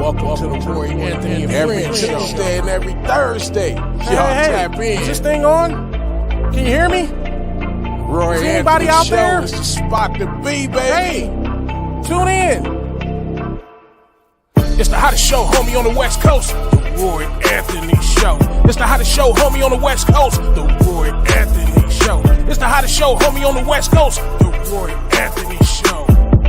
Welcome to the Roy Anthony and every Friends show. Tuesday and every Thursday. Y'all Hey, tap in. is this thing on? Can you hear me? Roy Is Anthony anybody out show there? is the spot to be, baby. Hey, tune in. It's the hottest show, homie, on the West Coast. The Roy Anthony Show. It's the hottest show, homie, on the West Coast. The Roy Anthony Show. It's the hottest show, homie, on the West Coast. The Roy Anthony Show.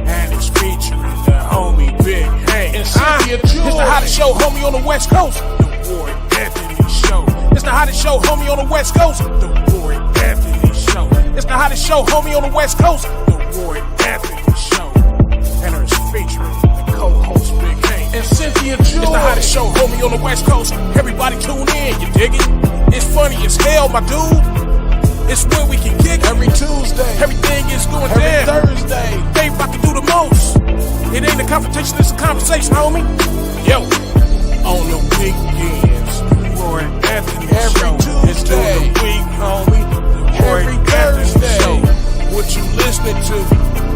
And it's featuring the homie Big Hank and Cynthia. It's the hottest show, homie, on the West Coast. The Roy Anthony Show. It's the hottest show, homie, on the West Coast. The Roy Anthony Show. It's the hottest show, homie, on the West Coast. The Roy Anthony Show. And it's featuring the co-host Big Hank and Cynthia. It's the hottest show, homie, on the West Coast. Everybody tune in, you dig it? It's funny as hell, my dude. It's where we can kick every Tuesday. Everything is going every down. Thursday. They about to do the most. It ain't a confrontation, it's a conversation, homie. Yo, on the weekends, Roy Anthony every Show. Tuesday. It's during the week, homie. The Roy Every Anthony Thursday. Show. What you listening to?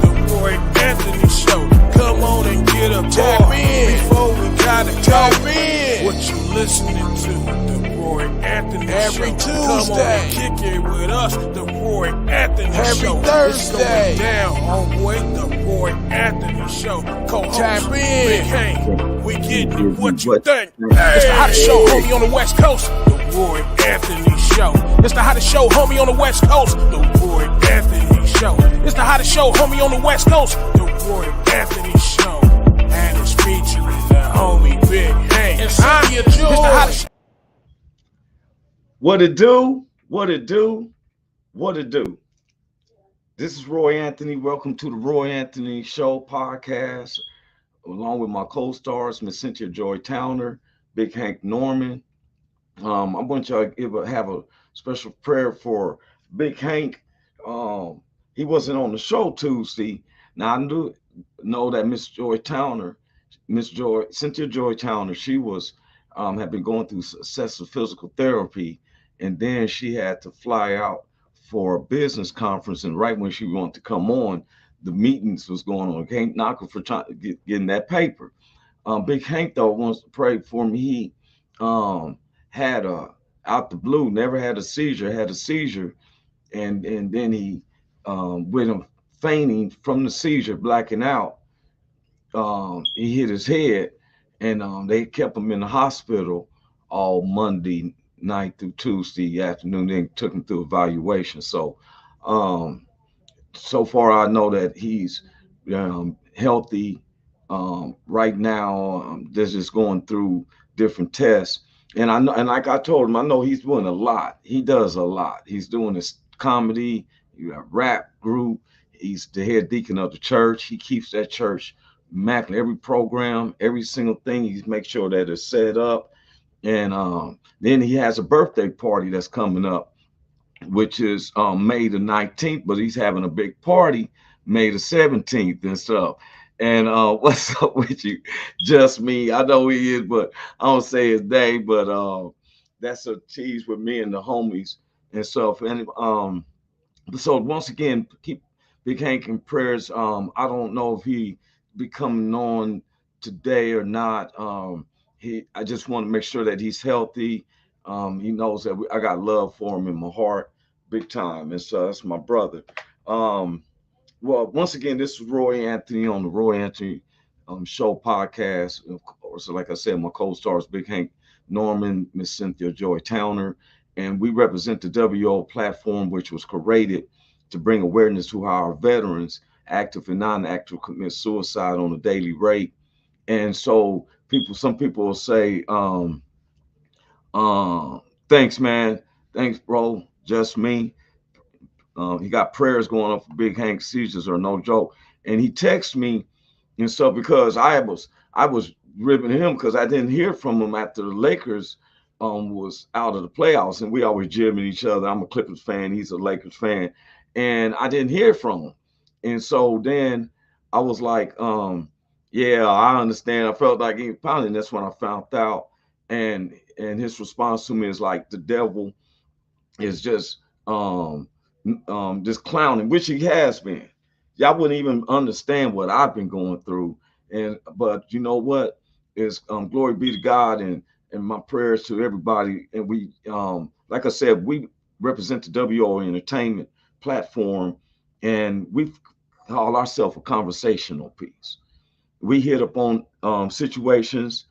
The Roy Anthony Show. Come on and get a Tap ball in. before we gotta Tap go. in. What you listening to? The Roy Anthony Every Show. Tuesday. Come on and kick it with us. The Roy Anthony Every Show. Thursday. It's going down, homeboy. The Roy Anthony Show. Co-host Tap in. Big Hank. We getting it. What you think? Hey. It's the hottest show, homie, on the West Coast. The Roy Anthony Show. It's the hottest show, homie, on the West Coast. The Roy Anthony Show. It's the hottest show, homie, on the West Coast. The Roy Anthony Show. And it's featuring the homie Big Hank and Cynthia. It's the hottest. What it do? What it do? What it do? This is Roy Anthony. Welcome to the Roy Anthony Show podcast, along with my co-stars, Miss Cynthia Joy Towner, Big Hank Norman. I want y'all to have a special prayer for Big Hank. He wasn't on the show Tuesday. Now I do know that Miss Joy Towner, Cynthia Joy Towner, she was had been going through excessive physical therapy, and then she had to fly out for a business conference. And right when she wanted to come on, the meetings was going on. Can't knock her for trying to getting that paper. Big Hank though wants to pray for me. He had out the blue, never had a seizure, and then he with him fainting from the seizure, blacking out. He hit his head, and they kept him in the hospital all Monday night through Tuesday afternoon. Then took him through evaluation. So, so far I know that he's healthy. Right now, they're just going through different tests. And I know, and like I told him, I know he's doing a lot. He does a lot. He's doing his comedy, rap group. He's the head deacon of the church. He keeps that church immaculate. Every program, every single thing, he makes sure that it's set up. And then he has a birthday party that's coming up, which is May the 19th, but he's having a big party May the 17th and stuff. And what's up with you? Just me. I know he is, but I don't say his name, but that's a tease with me and the homies and stuff. And so once again, keep Big Hank in prayers. I don't know if he be coming on today or not. I just want to make sure that he's healthy. He knows that I got love for him in my heart, big time. And so that's my brother. Well, once again, this is Roy Anthony on the Roy Anthony Show podcast. Of course, like I said, my co-stars, Big Hank Norman, Miss Cynthia Joy Towner, and we represent the WO platform, which was created to bring awareness to how our veterans, active and non-active, commit suicide on a daily rate. And so some people will say, thanks, man. Thanks, bro. Just me. He got prayers going on for Big Hank. Seizures are no joke. And he texted me and stuff because I was ribbing him because I didn't hear from him after the Lakers was out of the playoffs, and we always jibbing each other. I'm a Clippers fan. He's a Lakers fan. And I didn't hear from him. And so then I was like, yeah, I understand. I felt like he was pounding. That's when I found out. And his response to me is like, the devil is just clowning, which he has been. Y'all wouldn't even understand what I've been going through. But you know what? is glory be to God, and my prayers to everybody. And we, like I said, we represent the WO Entertainment platform, and we call ourselves a conversational piece. We hit upon situations,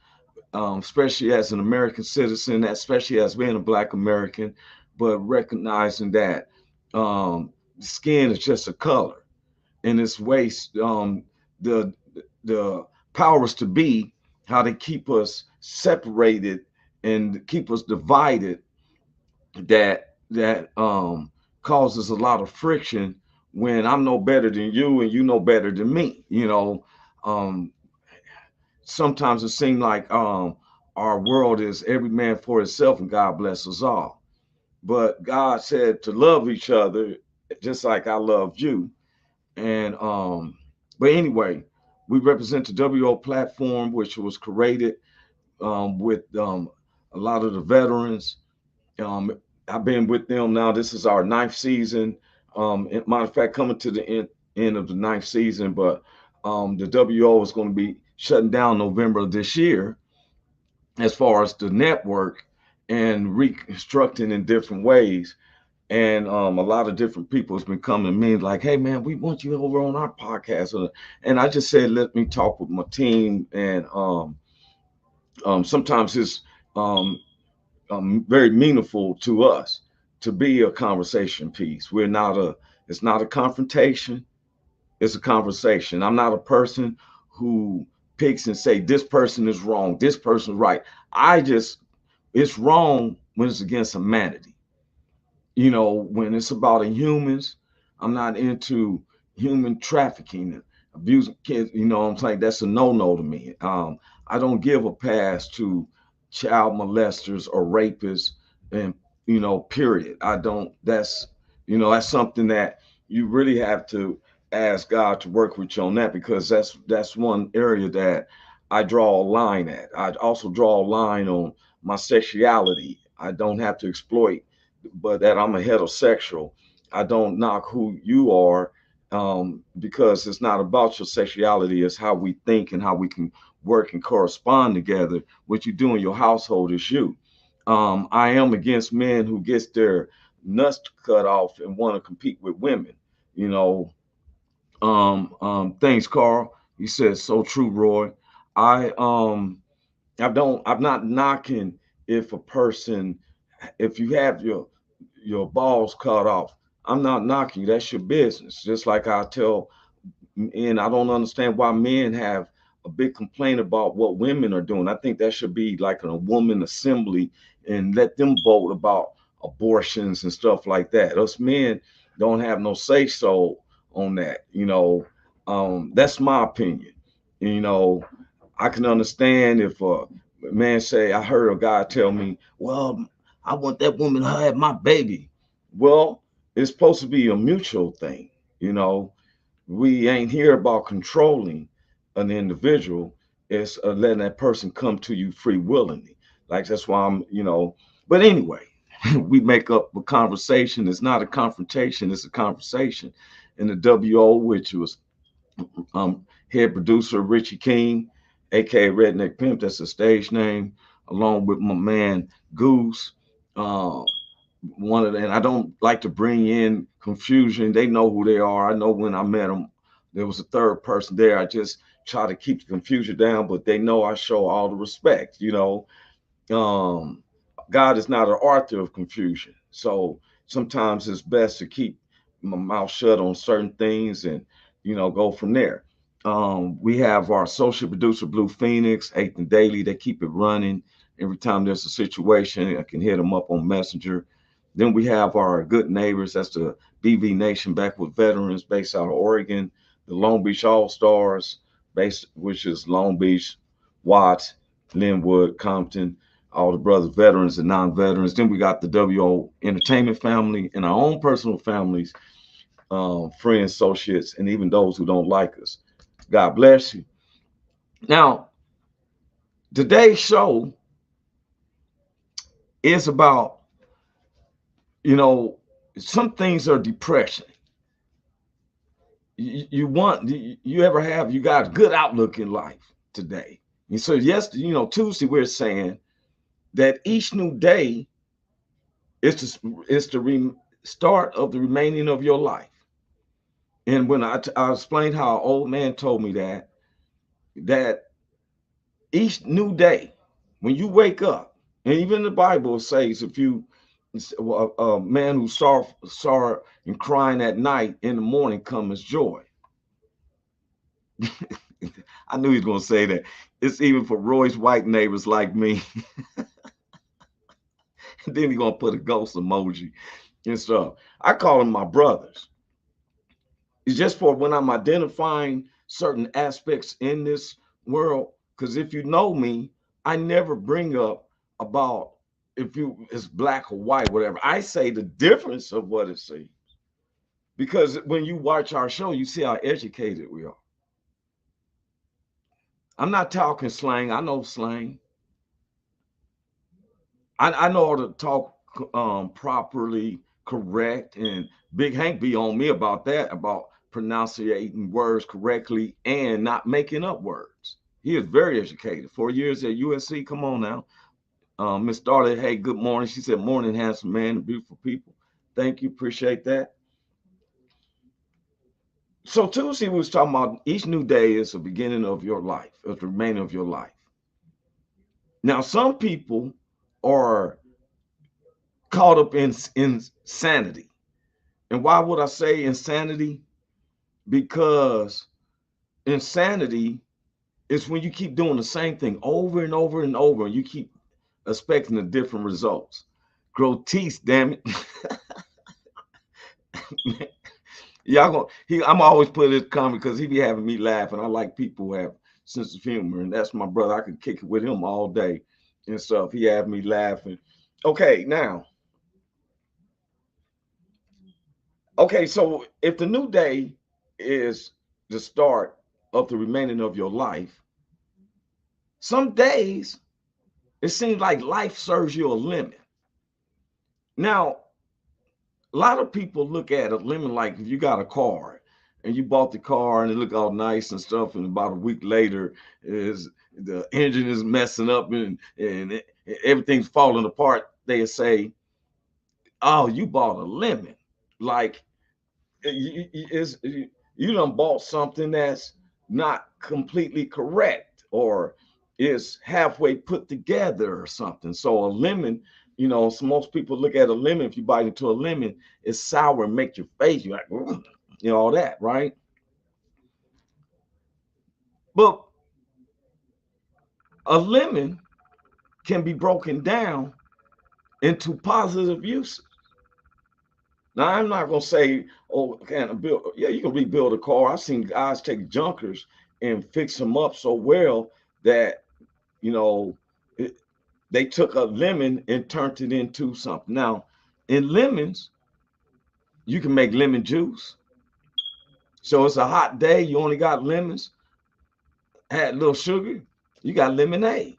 especially as an American citizen, especially as being a Black American, but recognizing that skin is just a color, and it's waste. The the powers to be, how they keep us separated and keep us divided, that causes a lot of friction when I'm no better than you and you know better than me. Um, Sometimes it seems like our world is every man for himself and God bless us all. But God said to love each other just like I loved you. And but anyway, we represent the WO platform, which was created with a lot of the veterans. Um, I've been with them now. This is our ninth season. Matter of fact, coming to the end of the ninth season, but the WO is going to be shutting down November of this year as far as the network and reconstructing in different ways. And a lot of different people has been coming to me like, hey man, we want you over on our podcast. And I just said, let me talk with my team. And sometimes it's um, very meaningful to us to be a conversation piece. It's not a confrontation, it's a conversation. I'm not a person who picks and say, this person is wrong, this person's right. It's wrong when it's against humanity. When it's about humans. I'm not into human trafficking and abusing kids. I'm saying that's a no-no to me. I don't give a pass to child molesters or rapists, and period. I don't. That's something that you really have to ask God to work with you on that, because that's one area that I draw a line at. I also draw a line on my sexuality. I don't have to exploit, but that I'm a heterosexual. I don't knock who you are, because it's not about your sexuality. It's how we think and how we can work and correspond together. What you do in your household is you. I am against men who gets their nuts cut off and want to compete with women. You know, Thanks, Carl. He says so true, Roy. I I'm not knocking if a person, if you have your balls cut off. I'm not knocking you. That's your business. Just like I tell, and I don't understand why men have a big complaint about what women are doing. I think that should be like a woman assembly and let them vote about abortions and stuff like that. Us men don't have no say so on that. That's my opinion. You know, I can understand if a man say, I heard a guy tell me, well, I want that woman to have my baby. Well, it's supposed to be a mutual thing. You know, we ain't here about controlling an individual. It's letting that person come to you free willingly. Like that's why but anyway, we make up a conversation. It's not a confrontation, it's a conversation. And the WO, which was head producer Richie King, aka Redneck Pimp, that's a stage name, along with my man Goose. Uh, and I don't like to bring in confusion. They know who they are. I know when I met them, there was a third person there. I just try to keep the confusion down, but they know I show all the respect. Um, God is not an author of confusion. So sometimes it's best to keep my mouth shut on certain things and, go from there. We have our social producer, Blue Phoenix, Ethan Daily. They keep it running. Every time there's a situation, I can hit them up on Messenger. Then we have our good neighbors. That's the BV Nation back with veterans based out of Oregon. The Long Beach All Stars, based which is Long Beach, Watts, Linwood, Compton, all the brothers, veterans and non-veterans. Then we got the WO Entertainment family and our own personal families, friends, associates, and even those who don't like us. God bless you. Now, today's show is about, you know, some things are depression. You got a good outlook in life today. And so, yes, Tuesday we're saying that each new day is the start of the remaining of your life. And when I explained how an old man told me that each new day, when you wake up, and even the Bible says if you a man who sorrow and crying at night, in the morning comes joy. I knew he was going to say that. It's even for Roy's white neighbors like me. Then he's going to put a ghost emoji and stuff. I call them my brothers. It's just for when I'm identifying certain aspects in this world. Because if you know me, I never bring up about if it's black or white, whatever. I say the difference of what it seems. Because when you watch our show, you see how educated we are. I'm not talking slang. I know slang. I know how to talk properly, correct, and Big Hank be on me about that, about pronouncing words correctly and not making up words. He is very educated. 4 years at USC. Come on now. Miss Darla, hey, good morning. She said, morning, handsome man and beautiful people. Thank you. Appreciate that. So Tuesday, we was talking about each new day is the beginning of your life, of the remainder of your life. Now, some people are caught up in insanity. And why would I say insanity? Because insanity is when you keep doing the same thing over and over and over, and you keep expecting the different results. Grow teeth, damn it. Y'all I'm always put this comment because he be having me laughing. I like people who have sense of humor, and that's my brother. I could kick it with him all day and stuff. He had me laughing. Okay, now. Okay, so if the new day is the start of the remaining of your life, some days it seems like life serves you a limit. Now, a lot of people look at a limit like if you got a car and you bought the car and it looked all nice and stuff, and about a week later is the engine is messing up and everything's falling apart. They say, "Oh, you bought a lemon." Like you done bought something that's not completely correct or is halfway put together or something. So a lemon, so most people look at a lemon. If you bite into a lemon, it's sour and make your face, you're like, all that, right? But a lemon can be broken down into positive uses. Now, I'm not going to say, oh, can I build? Yeah, you can rebuild a car. I've seen guys take junkers and fix them up so well that, you know, it, they took a lemon and turned it into something. Now, in lemons, you can make lemon juice. So it's a hot day. You only got lemons, add a little sugar, you got lemonade.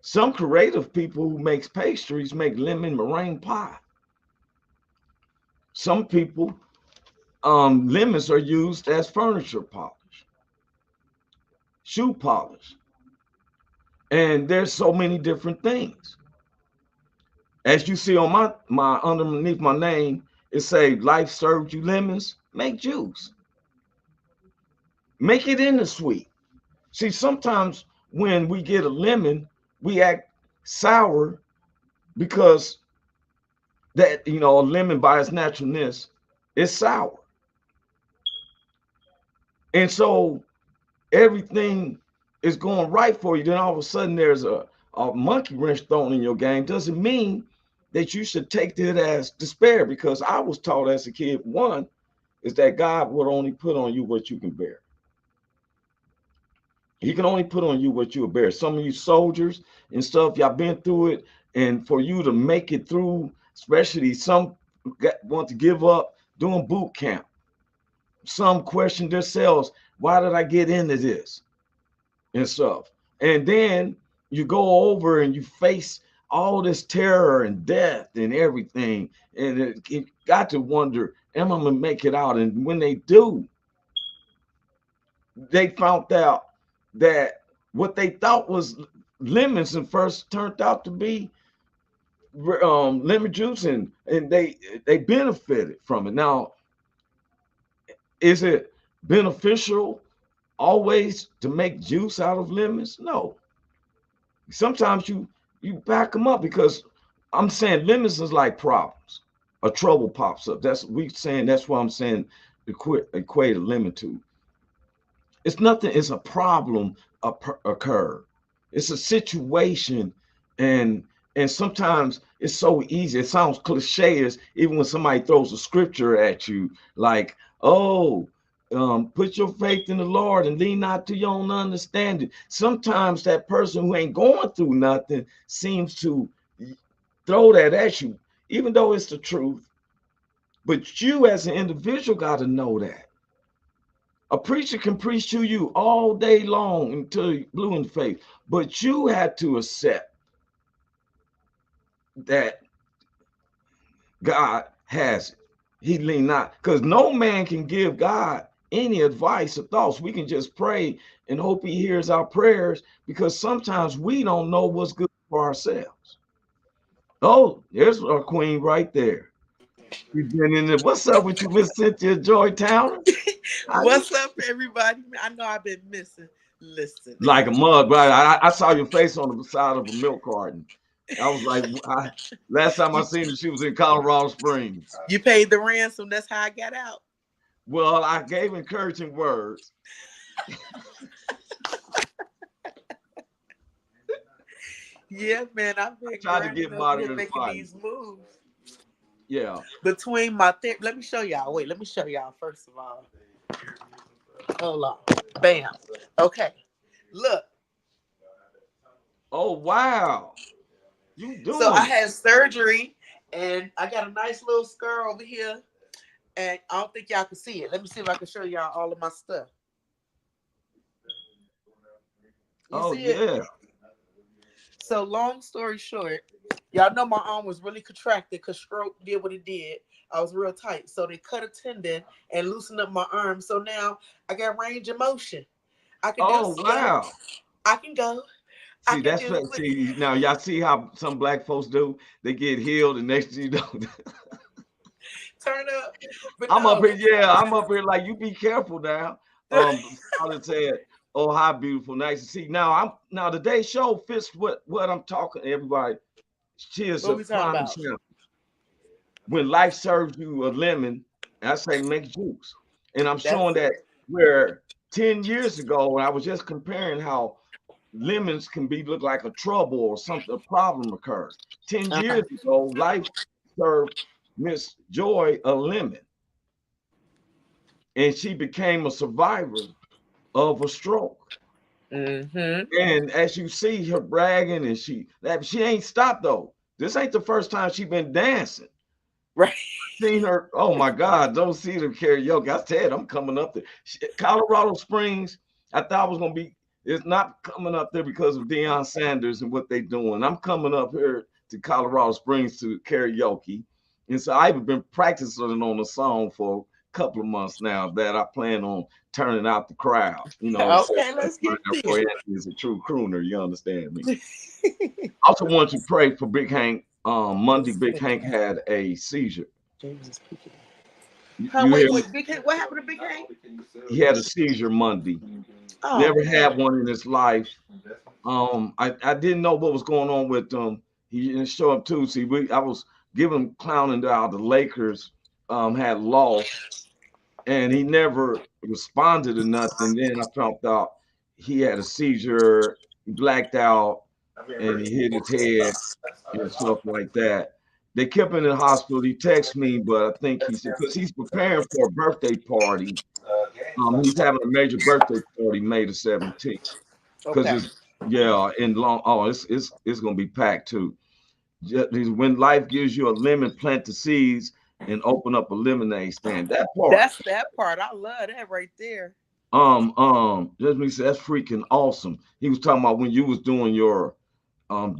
Some creative people who makes pastries make lemon meringue pie. Some people, lemons are used as furniture polish, shoe polish, and there's so many different things. As you see on my underneath my name, it say life served you lemons, make juice, make it into sweet. See, sometimes when we get a lemon, we act sour because that a lemon by its naturalness is sour, and so everything is going right for you. Then all of a sudden there's a monkey wrench thrown in your game. Doesn't mean that you should take it as despair, because I was taught as a kid, one is that God would only put on you what you can bear. He can only put on you what you will bear. Some of you soldiers and stuff, y'all been through it, and for you to make it through, especially some want to give up doing boot camp. Some question themselves, why did I get into this and stuff? And then you go over and you face all this terror and death and everything, and it got to wonder, am I gonna make it out? And when they do, they found out that what they thought was lemons and first turned out to be lemon juice, and they benefited from it. Now, is it beneficial always to make juice out of lemons? No. Sometimes you back them up, because I'm saying lemons is like problems. A trouble pops up. That's what I'm saying equate a lemon to. It's nothing, it's a problem occurred. It's a situation, and sometimes it's so easy. It sounds cliche, as even when somebody throws a scripture at you, like, oh, put your faith in the Lord and lean not to your own understanding. Sometimes that person who ain't going through nothing seems to throw that at you, even though it's the truth. But you as an individual got to know that. A preacher can preach to you all day long until you're blue in the face, but you had to accept that God has it. He lean not, because no man can give God any advice or thoughts. We can just pray and hope he hears our prayers, because sometimes we don't know what's good for ourselves. Oh, there's our queen right there. She's been in there. What's up with you, Miss Cynthia Joy Town? What's up, everybody? I know I've been missing. Listen, Like a mug, but I saw your face on the side of a milk carton. I was like, last time I seen her, she was in Colorado Springs. You paid the ransom. That's how I got out. Well, I gave encouraging words. Yeah, man, I've been trying to get modern making these moves. Yeah. Between my let me show y'all. Wait, let me show y'all first of all. Hold on. Bam. Okay. Look. Oh wow. You doing? So I had surgery, and I got a nice little scar over here, and I don't think y'all can see it. Let me see if I can show y'all all of my stuff. You see it? So long story short, y'all know my arm was really contracted because stroke did what it did. I was real tight. So they cut a tendon and loosened up my arm. So now I got range of motion. I can do wow. Stuff. I can go. See, that's what, see, now y'all see how some black folks do? They get healed and next thing you know. Turn up. But I'm up here, I'm up here like, you be careful now. I said, oh, how beautiful, nice to see. Now today's show fits what I'm talking to everybody. She is a prime example. When life serves you a lemon, I say make juice. And I'm showing that where 10 years ago, when I was just comparing how lemons can look like a trouble or something, a problem occurred. 10 years ago, life served Miss Joy a lemon. And she became a survivor of a stroke. And as you see her bragging, and she ain't stopped though. This ain't the first time she been dancing. Right. Seen her, oh my God, don't see her karaoke. I said, I'm coming up there. Colorado Springs, I thought I was going to be, it's not coming up there because of Deion Sanders and what they doing. I'm coming up here to Colorado Springs to karaoke. And so I've been practicing on a song for a couple of months now that I plan on turning out the crowd. You know, okay, let's get this. Is a true crooner, you understand me? I also want you to pray for Big Hank. Monday, Big Hank had a seizure. James is peeking. Wait, Big Hank, what happened to Big Hank? He had a seizure Monday. Oh, never had one in his life. I didn't know what was going on with him. He didn't show up too. See, I was giving clowning how the Lakers had lost, and he never responded to nothing. Then I found out he had a seizure, he blacked out, and he hit his head and stuff like that. They kept him in the hospital. He texted me, but I think he said, because he's preparing for a birthday party. He's having a major birthday party May the 17th. Because it's it's gonna be packed too. When life gives you a lemon, plant the seeds and open up a lemonade stand. That part. That's that part. I love that right there. Just me say that's freaking awesome. He was talking about when you was doing your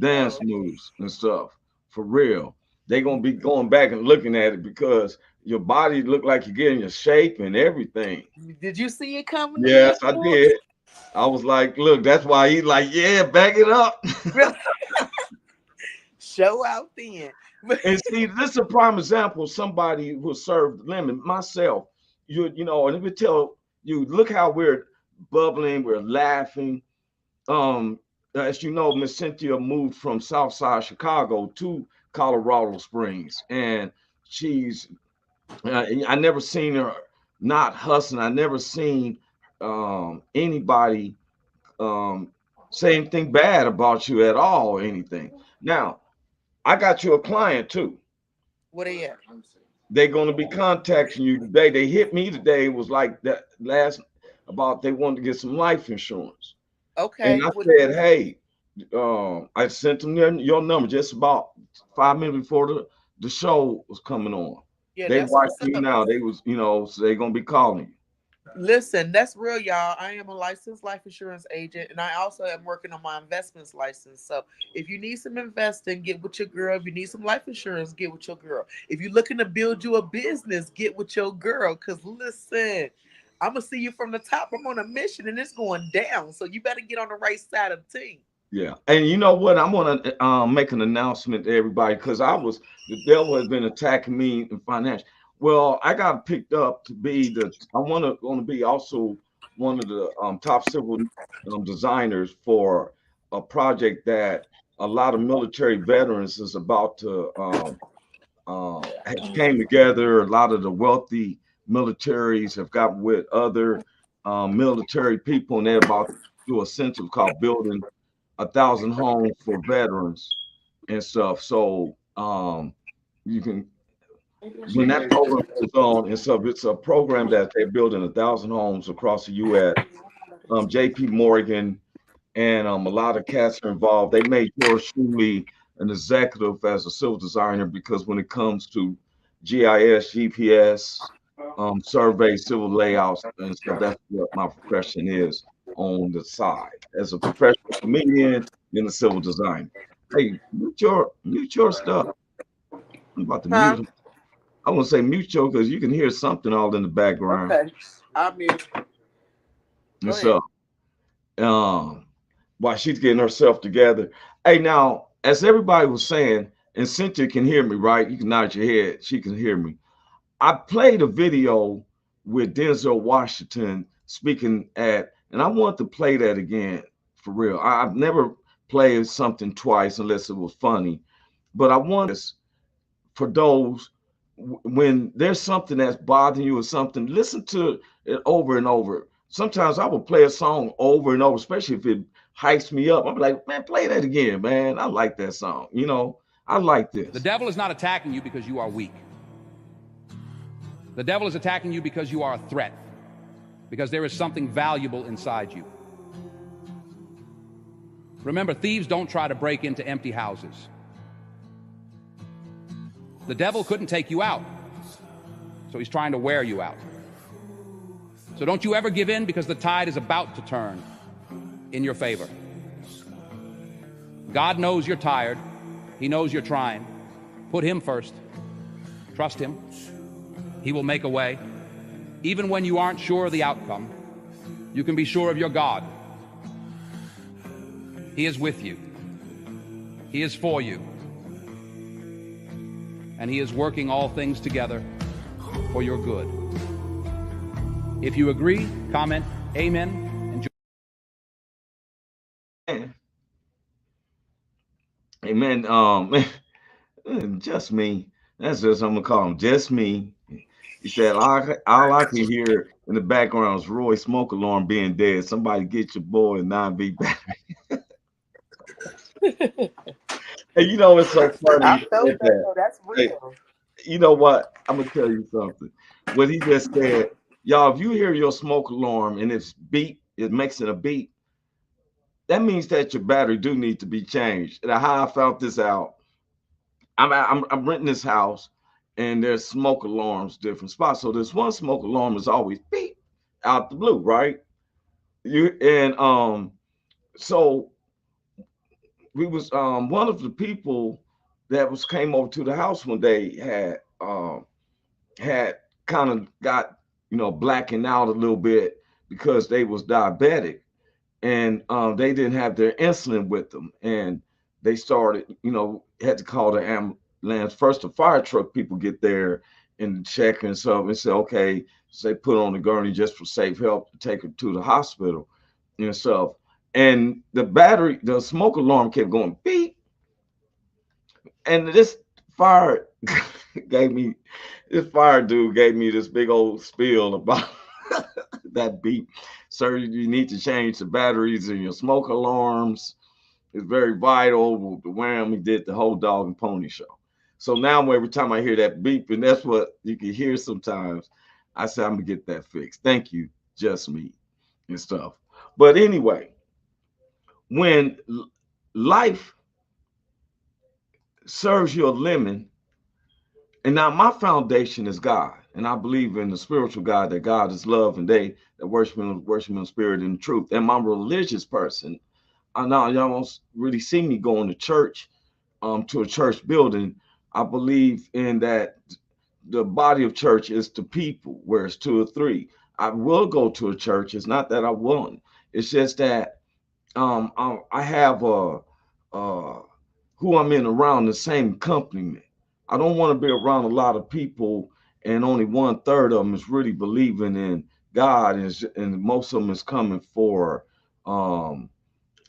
dance moves and stuff. For real. They're gonna be going back and looking at it because your body look like you're getting your shape and everything. Did you see it coming? Yes, I did. I was like, look, that's why he's like, yeah, back it up. Show out then. And see, this is a prime example of somebody who served lemon. Myself, you know, and if we tell you, look how we're bubbling, we're laughing. Um, as you know, Miss Cynthia moved from Southside Chicago to Colorado Springs, and she's I never seen her not hustling. I never seen anybody um, say anything bad about you at all or anything. Now, I got you a client too. What are you? They're going to be contacting you today. They hit me today. It was like that last about they wanted to get some life insurance. And Okay. I said, hey, I sent them your number just about 5 minutes before the show was coming on. Yeah, They that's what's watched me up. now. They was, so they're gonna be calling you. Listen, that's real, y'all. I am a licensed life insurance agent, and I also am working on my investments license. So, if you need some investing, get with your girl. If you need some life insurance, get with your girl. If you're looking to build you a business, get with your girl. Cause listen, I'm gonna see you from the top. I'm on a mission, and it's going down. So you better get on the right side of the team. Yeah, and you know what? I'm gonna make an announcement to everybody because the devil has been attacking me in financial. Well, I got picked up to be I want to be also one of the top civil designers for a project that a lot of military veterans is about to has came together. A lot of the wealthy militaries have got with other military people, and they're about to do a census called building 1,000 homes for veterans and stuff. So you can when that program goes on and stuff, it's a program that they're building 1,000 homes across the U.S. J.P. Morgan and a lot of cats are involved. They made yours truly an executive as a civil designer because when it comes to GIS, GPS, survey, civil layouts, and stuff, that's what my profession is on the side as a professional comedian and a civil designer. Hey, mute your stuff. I'm about to mute Huh? him. I want to say mute your because you can hear something all in the background. Okay. I mean, And go ahead. so, um, while she's getting herself together. Hey, now, as everybody was saying, and Cynthia can hear me, right? You can nod your head. She can hear me. I played a video with Denzel Washington speaking and I want to play that again for real. I've never played something twice unless it was funny, but I want this for those when there's something that's bothering you or something, listen to it over and over. Sometimes I will play a song over and over, especially if it hypes me up. I'm like, man, play that again, man. I like that song. I like The this. devil is not attacking you because you are weak. The devil is attacking you because you are a threat, because there is something valuable inside you. Remember, thieves don't try to break into empty houses. The devil couldn't take you out, so he's trying to wear you out. So don't you ever give in, because the tide is about to turn in your favor. God knows you're tired. He knows you're trying. Put him first. Trust him. He will make a way. Even when you aren't sure of the outcome, you can be sure of your God. He is with you. He is for you. And he is working all things together for your good. If you agree, comment, amen. Amen. Just me. That's just I'm gonna call him just me. He said all I can hear in the background is Roy smoke alarm being dead. Somebody get your boy a 9B battery. And it's so funny. I felt that though. That's Hey, real. you know what? I'm gonna tell you something. What he just said, y'all, if you hear your smoke alarm and it makes it a beep, that means that your battery do need to be changed. And how I found this out, I'm renting this house, and there's smoke alarms different spots. So this one smoke alarm is always beep out the blue, right? So we was one of the people that was came over to the house one day had kind of got blacking out a little bit because they was diabetic, and they didn't have their insulin with them, and they started, had to call the ambulance. First, the fire truck people get there and check and stuff and say, okay, so they put on the gurney just for safe help to take her to the hospital and stuff. And the smoke alarm kept going beep, and fire gave me this fire dude gave me this big old spiel about that beep. Sir, you need to change the batteries in your smoke alarms. It's very vital. The wham, he did the whole dog and pony show. So now every time I hear that beep, and that's what you can hear sometimes, I say I'm gonna get that fixed. Thank you, just me and stuff. But anyway, when life serves you a lemon, and now my foundation is God, and I believe in the spiritual God, that God is love, and they that worship him in spirit and truth. And I'm a religious person. I know y'all won't really see me going to church, to a church building. I believe in that the body of church is the people, where it's two or three. I will go to a church. It's not that I won't. It's just that I have who I'm in around the same company. I don't want to be around a lot of people and only 1/3 of them is really believing in God, and most of them is coming for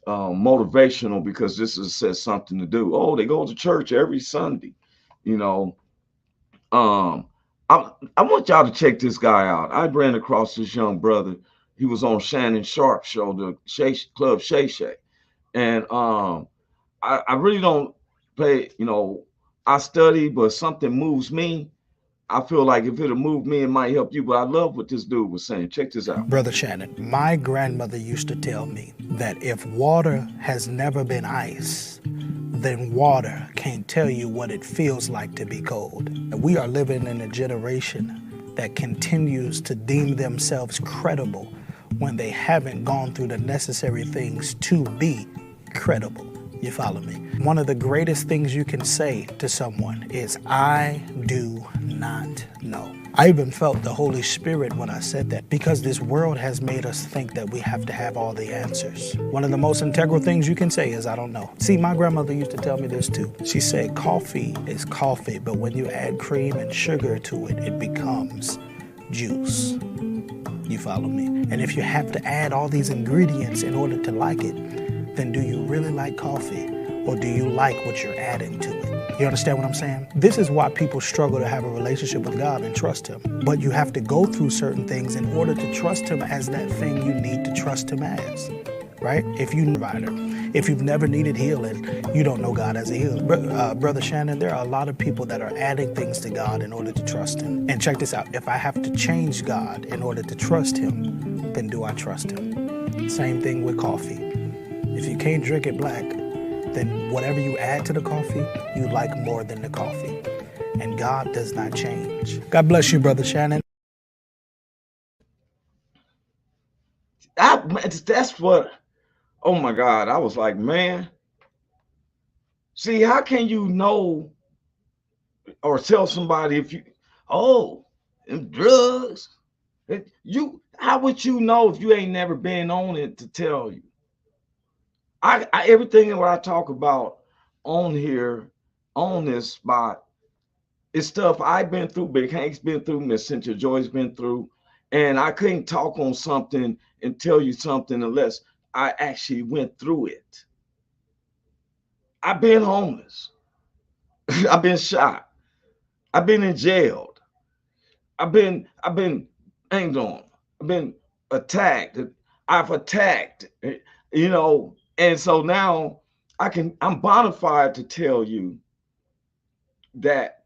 motivational because this says something to do. Oh, they go to church every Sunday, you know. Um, I want y'all to check this guy out. I ran across this young brother. He was on Shannon Sharp's show, the Club Shay Shay, and I really don't play. I study, but something moves me. I feel like if it'll move me, it might help you. But I love what this dude was saying. Check this out. Brother Shannon, my grandmother used to tell me that if water has never been ice, then water can't tell you what it feels like to be cold. We are living in a generation that continues to deem themselves credible when they haven't gone through the necessary things to be credible. You follow me? One of the greatest things you can say to someone is, I do not know. I even felt the Holy Spirit when I said that, because this world has made us think that we have to have all the answers. One of the most integral things you can say is, I don't know. See, my grandmother used to tell me this too. She said, coffee is coffee, but when you add cream and sugar to it, it becomes juice. You follow me? And if you have to add all these ingredients in order to like it, then do you really like coffee, or do you like what you're adding to it? You understand what I'm saying? This is why people struggle to have a relationship with God and trust him. But you have to go through certain things in order to trust him as that thing you need to trust him as, right? If you've never needed healing, you don't know God as a healer. Brother Shannon, there are a lot of people that are adding things to God in order to trust him. And check this out. If I have to change God in order to trust him, then do I trust him? Same thing with coffee. If you can't drink it black, then whatever you add to the coffee, you like more than the coffee. And God does not change. God bless you, Brother Shannon. That's what, oh my God, I was like, man, see, how can you know or tell somebody them drugs, how would you know if you ain't never been on it to tell you? I everything that I talk about on here, on this spot, is stuff I've been through, Big Hank's been through, Miss Cynthia Joy's been through, and I couldn't talk on something and tell you something unless I actually went through it. I've been homeless. I've been shot. I've been in jail. I've been hanged on. I've been attacked. I've attacked, and so now I'm bona fide to tell you that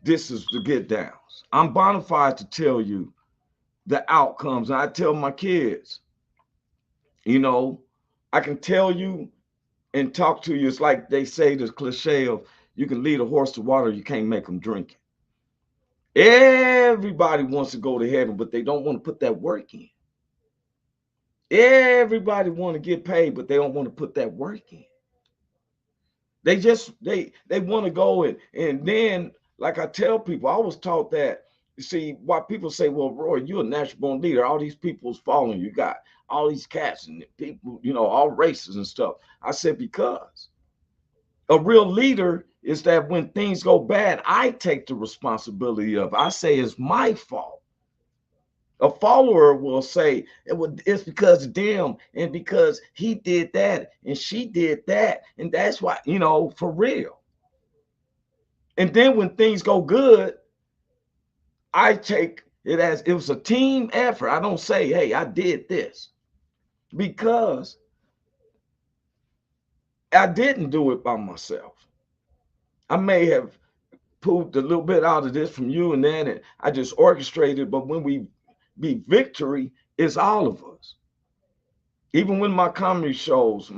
this is the get downs. I'm bona fide to tell you the outcomes. And I tell my kids, I can tell you and talk to you. It's like they say the cliche of, you can lead a horse to water, you can't make them drink it. Everybody wants to go to heaven, but they don't want to put that work in. Everybody want to get paid, but they don't want to put that work in. They want to go and then, like I tell people, I was taught that You see, why people say, well, Roy, you're a natural born leader. All these people's following you. You got all these cats and people, all races and stuff. I said, because a real leader is that when things go bad, I take the responsibility of it. I say it's my fault. A follower will say it's because of them and because he did that and she did that. And that's why, for real. And then when things go good, I take it as it was a team effort. I don't say, hey, I did this, because I didn't do it by myself. I may have pulled a little bit out of this from you and then, and I just orchestrated. But when we be victory, it's all of us. Even when my comedy shows,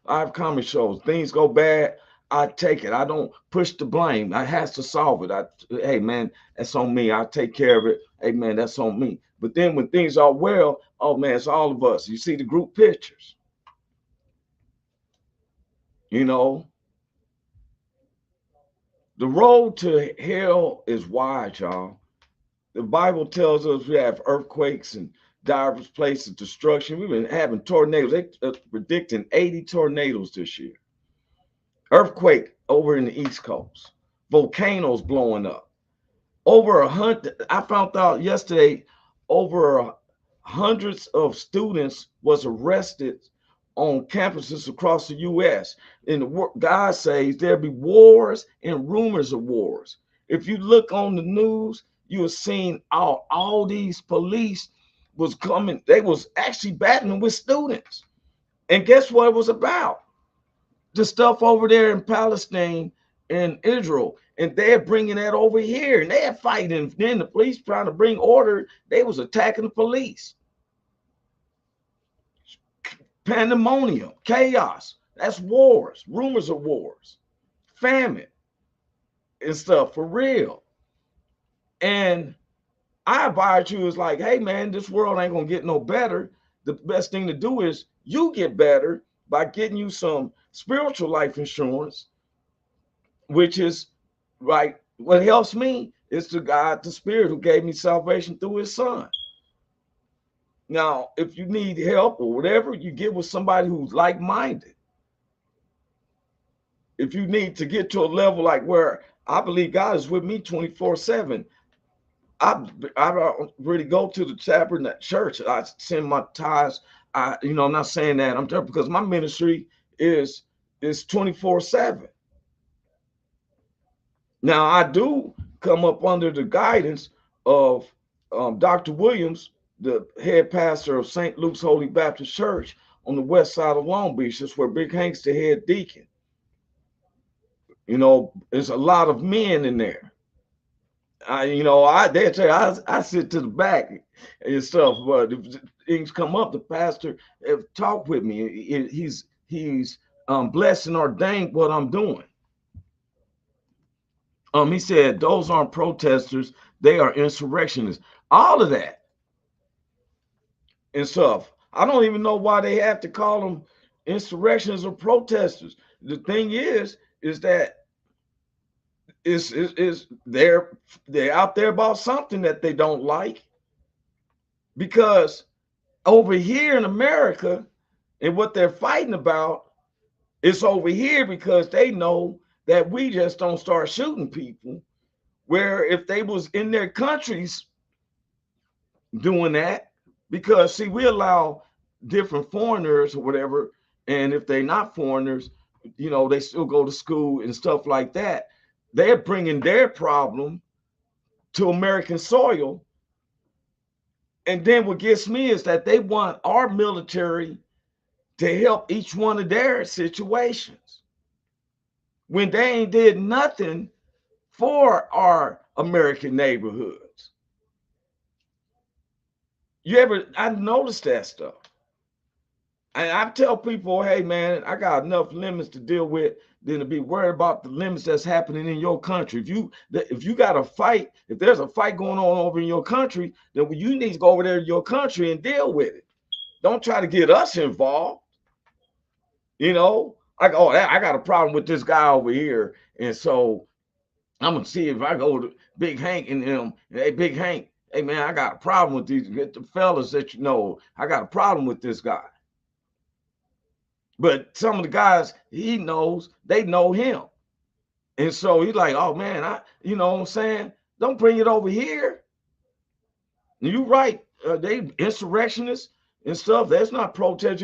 I have comedy shows, things go bad, I take it. I don't push the blame. I has to solve it. Hey man, that's on me. I take care of it. Hey man, that's on me. But then when things are well, oh man, it's all of us. You see the group pictures. The road to hell is wide, y'all. The Bible tells us we have earthquakes and diverse places of destruction. We've been having tornadoes. They predicting 80 tornadoes this year. Earthquake over in the East Coast. Volcanoes blowing up. Over 100. I found out yesterday, over hundreds of students was arrested on campuses across the U.S. And God says there'll be wars and rumors of wars. If you look on the news, you have seen all these police was coming. They was actually battling with students. And guess what it was about? The stuff over there in Palestine and Israel. And they're bringing that over here. And they're fighting. Then the police trying to bring order. They was attacking the police. Pandemonium, chaos. That's wars, rumors of wars, famine and stuff, for real. And I advise you is like, hey man, this world ain't gonna get no better. The best thing to do is you get better by getting you some spiritual life insurance, which is right. What helps me is to God, the Spirit who gave me salvation through his son. Now, if you need help or whatever, you get with somebody who's like-minded. If you need to get to a level like where I believe God is with me 24/7, I don't really go to the tabernacle church. I send my tithes. I'm not saying that I'm there because my ministry is 24/7. Now I do come up under the guidance of Dr. Williams, the head pastor of St. Luke's Holy Baptist Church on the west side of Long Beach. That's where Big Hank's the head deacon. There's a lot of men in there. They tell you I sit to the back and stuff, but if things come up, the pastor talk with me. He's blessed and ordained what I'm doing. He said those aren't protesters, they are insurrectionists. All of that and stuff. I don't even know why they have to call them insurrectionists or protesters. The thing is that is they're out there about something that they don't like, because over here in America and what they're fighting about is over here because they know that we just don't start shooting people, where if they was in their countries doing that, because see, we allow different foreigners or whatever, and if they're not foreigners, they still go to school and stuff like that. They're bringing their problem to American soil. And then what gets me is that they want our military to help each one of their situations when they ain't did nothing for our American neighborhoods. I noticed that stuff. And I tell people, hey man, I got enough limits to deal with than to be worried about the limits that's happening in your country. If you got a fight, if there's a fight going on over in your country, then you need to go over there to your country and deal with it. Don't try to get us involved. I got a problem with this guy over here, and so I'm gonna see if I go to Big Hank and them. Hey, Big Hank, hey man, I got a problem with these. Get the fellas that you know, I got a problem with this guy. But some of the guys he knows, they know him. And so he's like, oh man, you know what I'm saying? Don't bring it over here. You right. They insurrectionists and stuff. That's not protest.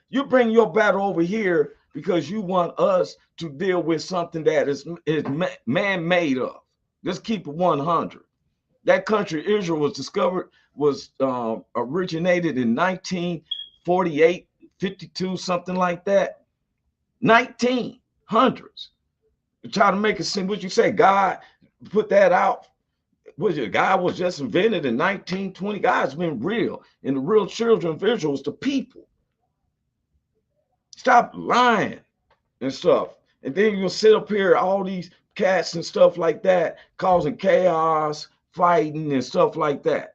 You bring your battle over here because you want us to deal with something that is man-made of. Just keep it 100. That country Israel was originated in 1948, 52, something like that. 1900s. Try to make it seem what you say. God put that out. God was just invented in 1920. God's been real, and the real children of Israel is the people. Stop lying and stuff. And then you'll sit up here, all these cats and stuff like that, causing chaos, fighting and stuff like that.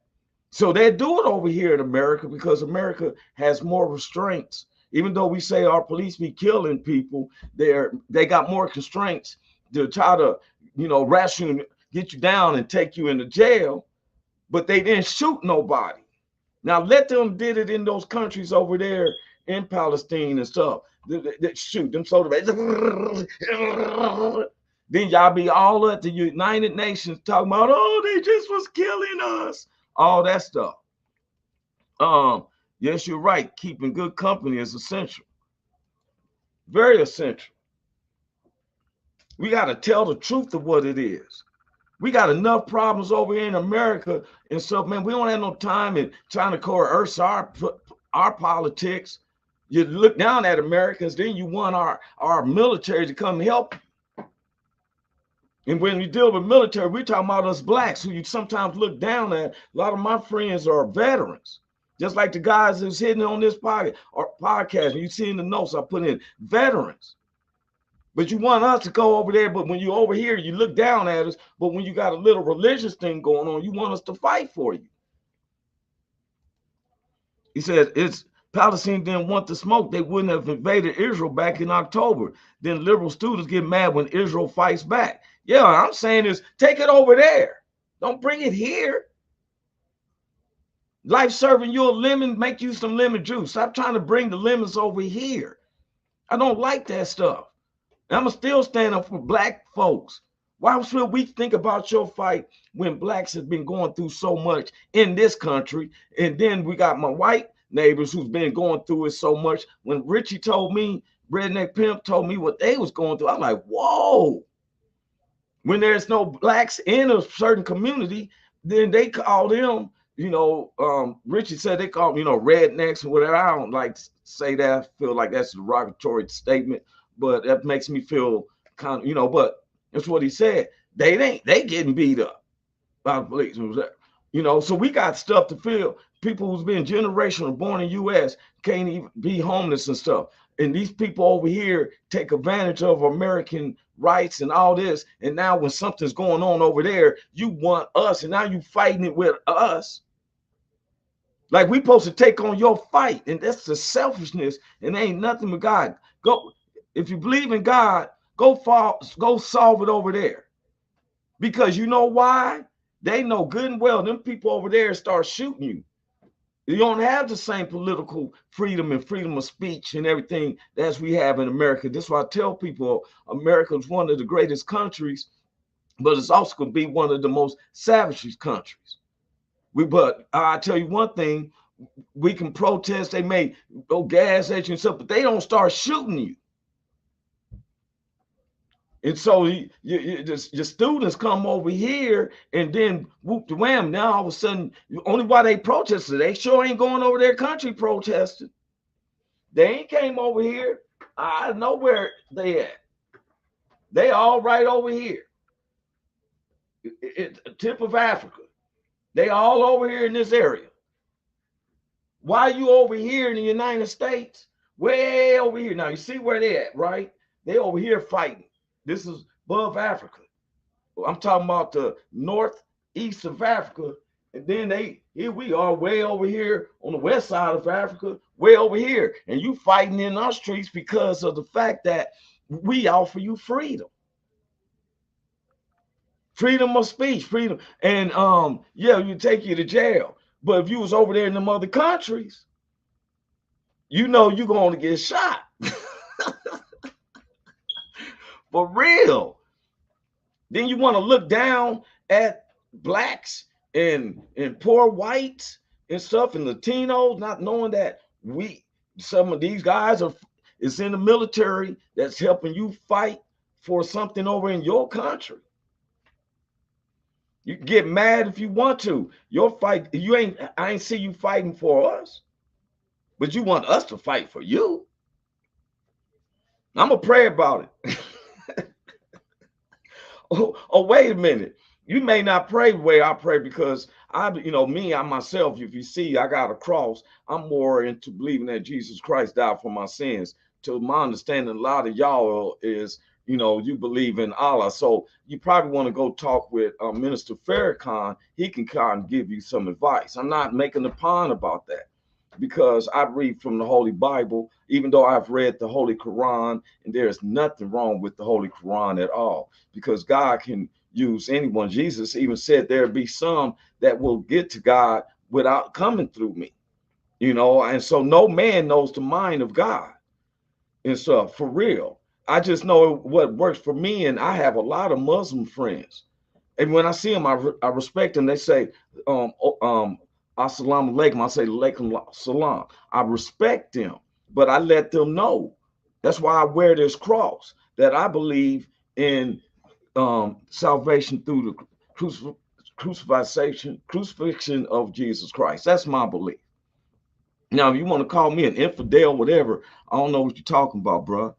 So they do it over here in America because America has more restraints. Even though we say our police be killing people, they got more constraints to try to, ration, get you down and take you into jail, but they didn't shoot nobody. Now let them did it in those countries over there in Palestine and stuff. They shoot them so then y'all be all at the United Nations talking about, oh, they just was killing us, all that stuff. Yes, you're right. Keeping good company is essential. Very essential. We got to tell the truth of what it is. We got enough problems over here in America and stuff, man. We don't have no time in trying to coerce our politics. You look down at Americans, then you want our military to come help you. And when you deal with military, we're talking about us blacks who you sometimes look down at. A lot of my friends are veterans, just like the guys who's hitting on this podcast. You see in the notes I put in veterans. But you want us to go over there, but when you're over here, you look down at us. But when you got a little religious thing going on, you want us to fight for you. He said, Palestine didn't want the smoke. They wouldn't have invaded Israel back in October. Then liberal students get mad when Israel fights back. Yeah, I'm saying is take it over there. Don't bring it here. Life serving you a lemon, make you some lemon juice. Stop trying to bring the lemons over here. I don't like that stuff. I'm still stand up for black folks. Why should we think about your fight when blacks have been going through so much in this country? And then we got my white neighbors who's been going through it so much. When Richie told me, Redneck Pimp told me what they was going through, I'm like, whoa. When there's no blacks in a certain community, then they call them, Richie said they call them, rednecks or whatever. I don't like to say that. I feel like that's a derogatory statement. But that makes me feel kind of, but that's what he said. They getting beat up by the police. So we got stuff to feel. People who's been generational, born in U.S. can't even be homeless and stuff. And these people over here take advantage of American rights and all this. And now when something's going on over there, you want us, and now you fighting it with us. Like we supposed to take on your fight, and that's the selfishness, and ain't nothing but God. Go. If you believe in God, go solve it over there. Because you know why? They know good and well them people over there start shooting you. You don't have the same political freedom and freedom of speech and everything as we have in America. This is why I tell people America is one of the greatest countries, but it's also going to be one of the most savage countries. But I tell you one thing, we can protest. They may go gas at you and stuff, but they don't start shooting you. And so your students come over here and then whoop the wham. Now all of a sudden, only why they protested, they sure ain't going over their country protesting. They ain't came over here. I know where they at. They all right over here. Tip of Africa. They all over here in this area. Why are you over here in the United States? Way over here. Now you see where they at, right? They over here fighting. This is above Africa. I'm talking about the northeast of Africa. And then here we are way over here on the west side of Africa, way over here. And you fighting in our streets because of the fact that we offer you freedom. freedom of speech, freedom. And yeah, you take you to jail. But if you was over there in them other countries, you know you're going to get shot. For real. Then you want to look down at blacks and poor whites and stuff and Latinos, not knowing that some of these guys is in the military that's helping you fight for something over in your country. You can get mad if you want to. Your fight, I ain't see you fighting for us, but you want us to fight for you. I'm gonna pray about it. Oh, wait a minute. You may not pray the way I pray because I myself, if you see, I got a cross. I'm more into believing that Jesus Christ died for my sins. To my understanding, a lot of y'all is, you believe in Allah. So you probably want to go talk with Minister Farrakhan. He can kind of give you some advice. I'm not making a pun about that, because I read from the Holy Bible, even though I've read the Holy Quran, and there's nothing wrong with the Holy Quran at all, because God can use anyone. Jesus even said there'll be some that will get to God without coming through me, and so no man knows the mind of God and stuff, for real. I just know what works for me, and I have a lot of Muslim friends, and when I see them, I respect them. They say, assalamu alaikum. I say alaikum salam. I respect them, but I let them know. That's why I wear this cross, that I believe in salvation through the crucifixion of Jesus Christ. That's my belief. Now, if you want to call me an infidel, whatever, I don't know what you're talking about, bro.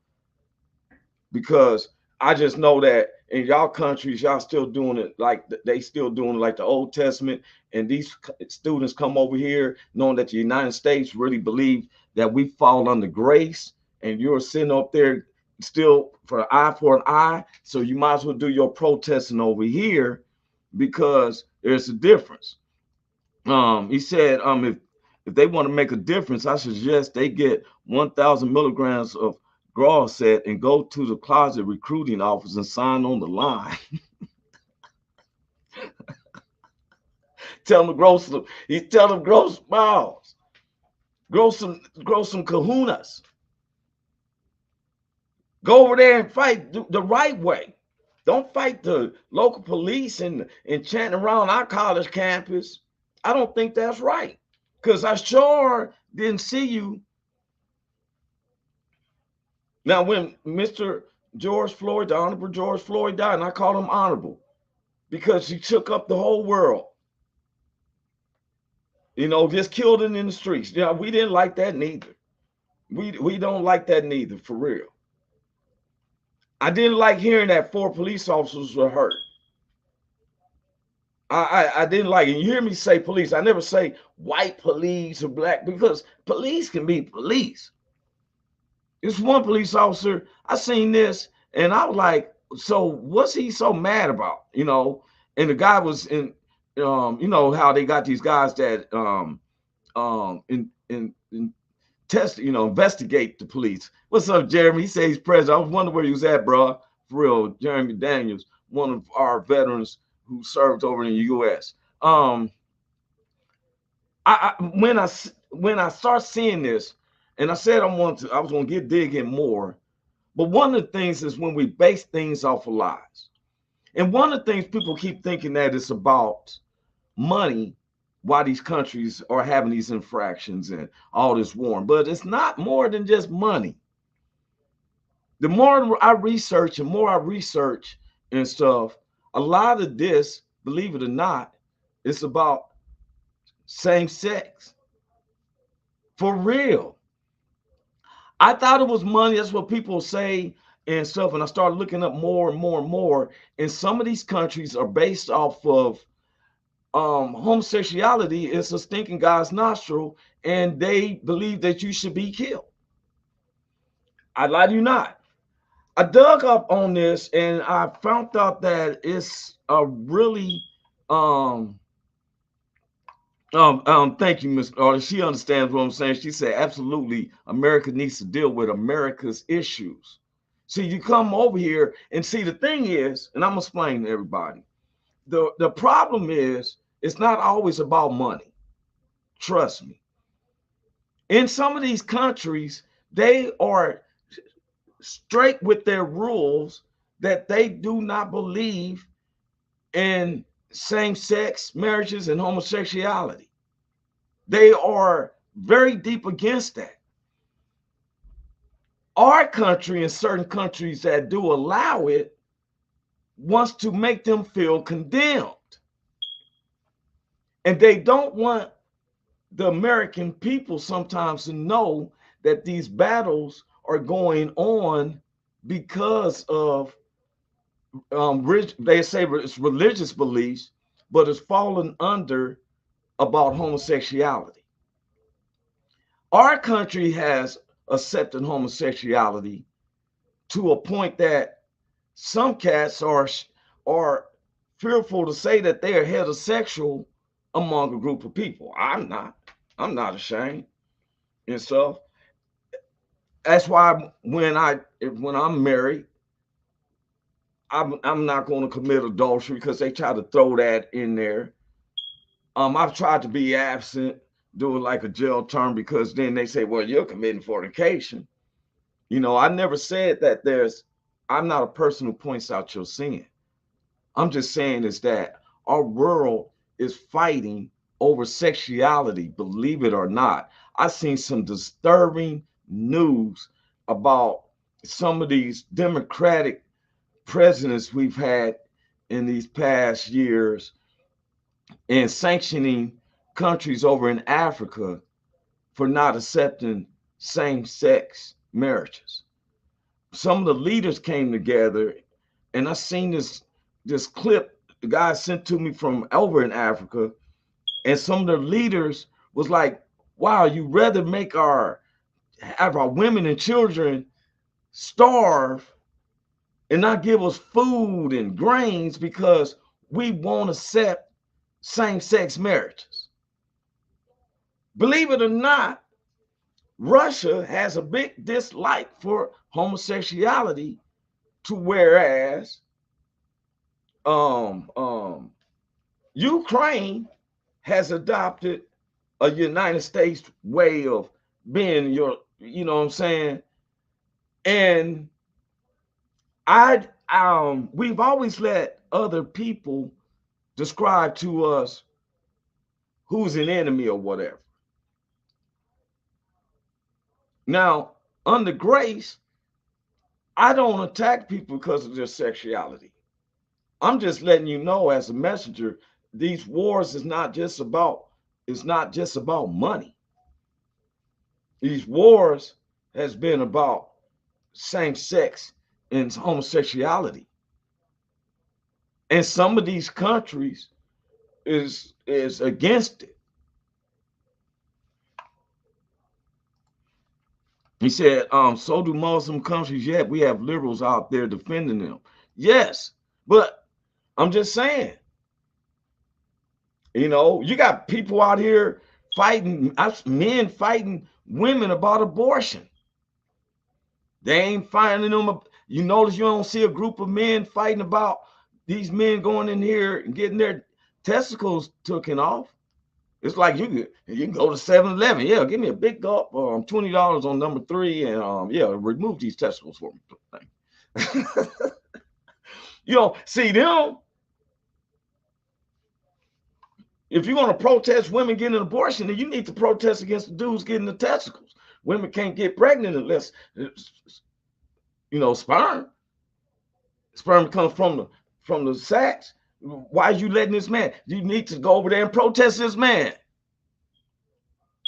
Because I just know that in y'all countries, y'all still doing it like they still doing it like the Old Testament. And these students come over here knowing that the United States really believe that we fall under grace, and you're sitting up there still for an eye for an eye. So you might as well do your protesting over here, because there's a difference. He said, if they want to make a difference, I suggest they get 1,000 milligrams of Grosset and go to the closet recruiting office and sign on the line. Tell them to grow some. He's telling them grow some balls, grow some kahunas. Go over there and fight the right way. Don't fight the local police and chanting around our college campus. I don't think that's right, because I sure didn't see you. Now, when Mr. George Floyd, the Honorable George Floyd died, and I call him honorable because he took up the whole world, just killed it in the streets. Yeah, we didn't like that neither. We don't like that neither, for real. I didn't like hearing that 4 police officers were hurt. I didn't like it. You hear me say police. I never say white police or black, because police can be police. It's one police officer, I seen this, and I was like, so what's he so mad about? And the guy was in, how they got these guys that in test, investigate the police. What's up, Jeremy? He says he's president. I was wondering where he was at, bro. For real, Jeremy Daniels, one of our veterans who served over in the U.S. When I start seeing this, and I said I was going to dig in more, but one of the things is when we base things off of lies. And one of the things people keep thinking that it's about money, why these countries are having these infractions and all this war, but it's not more than just money. The more I research and stuff, a lot of this, believe it or not, it's about same sex. For real. I thought it was money. That's what people say and stuff. And I started looking up more and more and more. And some of these countries are based off of homosexuality is a stinking God's nostril, and they believe that you should be killed. I lie to you not. I dug up on this and I found out that it's a really thank you, Miss Artist. She understands what I'm saying. She said, absolutely, America needs to deal with America's issues. See, you come over here and see, the thing is, and I'm gonna explain to everybody, the problem is it's not always about money. Trust me. In some of these countries, they are straight with their rules that they do not believe in same-sex marriages and homosexuality. They are very deep against that. Our country and certain countries that do allow it wants to make them feel condemned. And they don't want the American people sometimes to know that these battles are going on because of they say it's religious beliefs, but it's fallen under about homosexuality. Our country has accepted homosexuality to a point that some cats are fearful to say that they are heterosexual among a group of people. I'm not ashamed and stuff. That's why when I'm married, I'm not going to commit adultery because they try to throw that in there. I've tried to be absent, doing like a jail term, because then they say, well, you're committing fornication. You know, I never said that I'm not a person who points out your sin. I'm just saying is that our world is fighting over sexuality, believe it or not. I've seen some disturbing news about some of these Democratic presidents we've had in these past years and sanctioning countries over in Africa for not accepting same-sex marriages. Some of the leaders came together, and I seen this clip the guy sent to me from over in Africa, and some of the leaders was like, wow, you rather have our women and children starve and not give us food and grains because we won't accept same-sex marriages. Believe it or not, Russia has a big dislike for homosexuality, to whereas Ukraine has adopted a United States way of being you know what I'm saying? And we've always let other people describe to us who's an enemy or whatever. Now, under grace, I don't attack people because of their sexuality. I'm just letting you know as a messenger, these wars is not just about money. These wars has been about same sex and homosexuality. And some of these countries is against it. He said, so do Muslim countries, yet we have liberals out there defending them. Yes, but I'm just saying, you know, you got people out here fighting, men fighting women about abortion. They ain't finding them. You notice you don't see a group of men fighting about these men going in here and getting their testicles taken off. It's like you can go to 7-Eleven. Yeah, give me a big gulp, $20 on number 3, and yeah, remove these testicles for me. You know, see them. If you're going to protest women getting an abortion, then you need to protest against the dudes getting the testicles. Women can't get pregnant unless, you know, sperm. Sperm comes from the sacs. Why are you letting this man? You need to go over there and protest this man.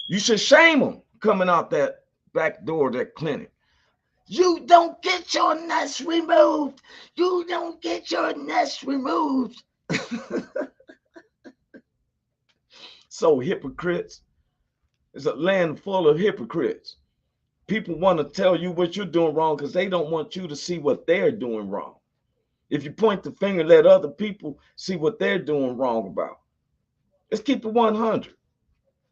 You should shame him coming out that back door of that clinic. You don't get your nuts removed. You don't get your nuts removed. So hypocrites. It's a land full of hypocrites. People want to tell you what you're doing wrong because they don't want you to see what they're doing wrong. If you point the finger, let other people see what they're doing wrong about. Let's keep it 100.